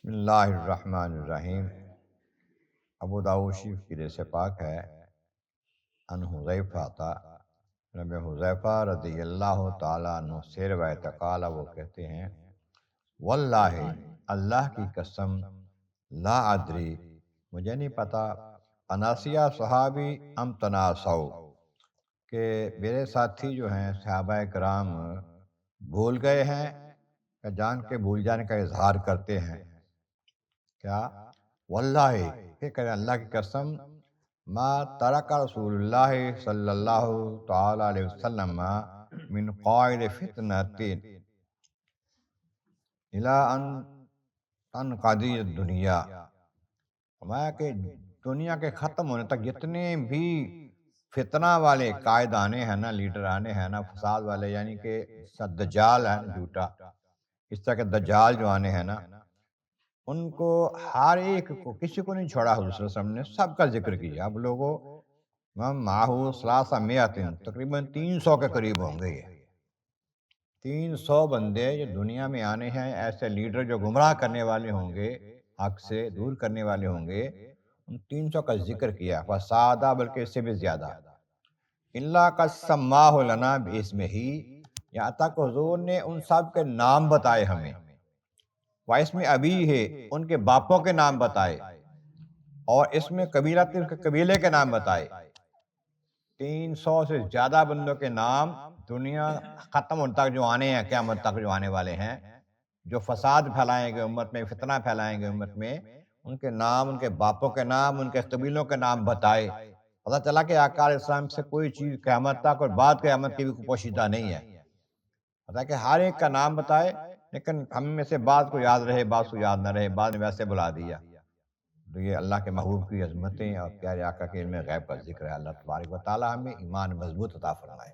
بسم اللہ الرحمن الرحیم۔ ابو داؤد شریف کی روایت سے پاک ہے، ان حذیفہ تھا، جناب حذیفہ رضی اللہ تعالیٰ عنہ سے روایت قال، وہ کہتے ہیں واللہ، اللہ کی قسم، لا ادری، مجھے نہیں پتا، اناسیہ صحابی ام تناسو، کہ میرے ساتھی جو ہیں صحابہ کرام بھول گئے ہیں یا جان کے بھول جانے کا اظہار کرتے ہیں۔ کیا؟ واللہ، کہ کریں اللہ کی قسم، ما ترک رسول اللہ صلی اللہ تعالی علیہ وسلم من قائد فتنۃ الی ان تنقضی الدنیا، فرمایا کہ دنیا کے ختم ہونے تک جتنے بھی فتنہ والے قائد آنے ہیں نا، لیڈر آنے ہیں نا، فساد والے، یعنی کہ دجال ہے نا جھوٹا، اس طرح کے دجال جو آنے ہیں نا، ان کو ہر ایک کو، کسی کو نہیں چھوڑا حضور صلی اللہ علیہ وسلم نے، سب کا ذکر کیا۔ اب لوگوں ماہو ثلاثہ میاتن، تقریباً 300 کے قریب ہوں گے یہ 300 بندے جو دنیا میں آنے ہیں، ایسے لیڈر جو گمراہ کرنے والے ہوں گے، حق سے دور کرنے والے ہوں گے، ان 300 کا ذکر کیا، فسادہ، بلکہ اس سے بھی زیادہ، اللہ کا سماہ لنا باسمہ ہی، یہاں تک حضور نے ان سب کے نام بتائے ہمیں، اس میں ابھی ہے، ان کے باپوں کے نام بتائے، اور اس میں قبیلہ ان کے قبیلے کے نام بتائے۔ 300 سے زیادہ بندوں کے نام، دنیا ختم ہونے تک جو آنے ہیں، قیامت تک جو آنے والے ہیں، جو فساد پھیلائیں گے امت میں، فتنہ پھیلائیں گے امت میں، ان کے نام، ان کے باپوں کے نام، ان کے قبیلوں کے نام بتائے۔ پتہ چلا کہ آقا علیہ السلام سے کوئی چیز قیامت تک اور بعد قیامت کی بھی کوئی پوشیدہ نہیں ہے، پتہ کہ ہر ایک کا نام بتائے، لیکن ہم میں سے بعض کو یاد رہے، بعض کو یاد نہ رہے، بعض نے ویسے بلا دیا۔ تو یہ اللہ کے محبوب کی عظمتیں اور پیارے آقا کے علم غیب کا ذکر ہے۔ اللہ تبارک و تعالی ہمیں ایمان مضبوط عطا فرمائے۔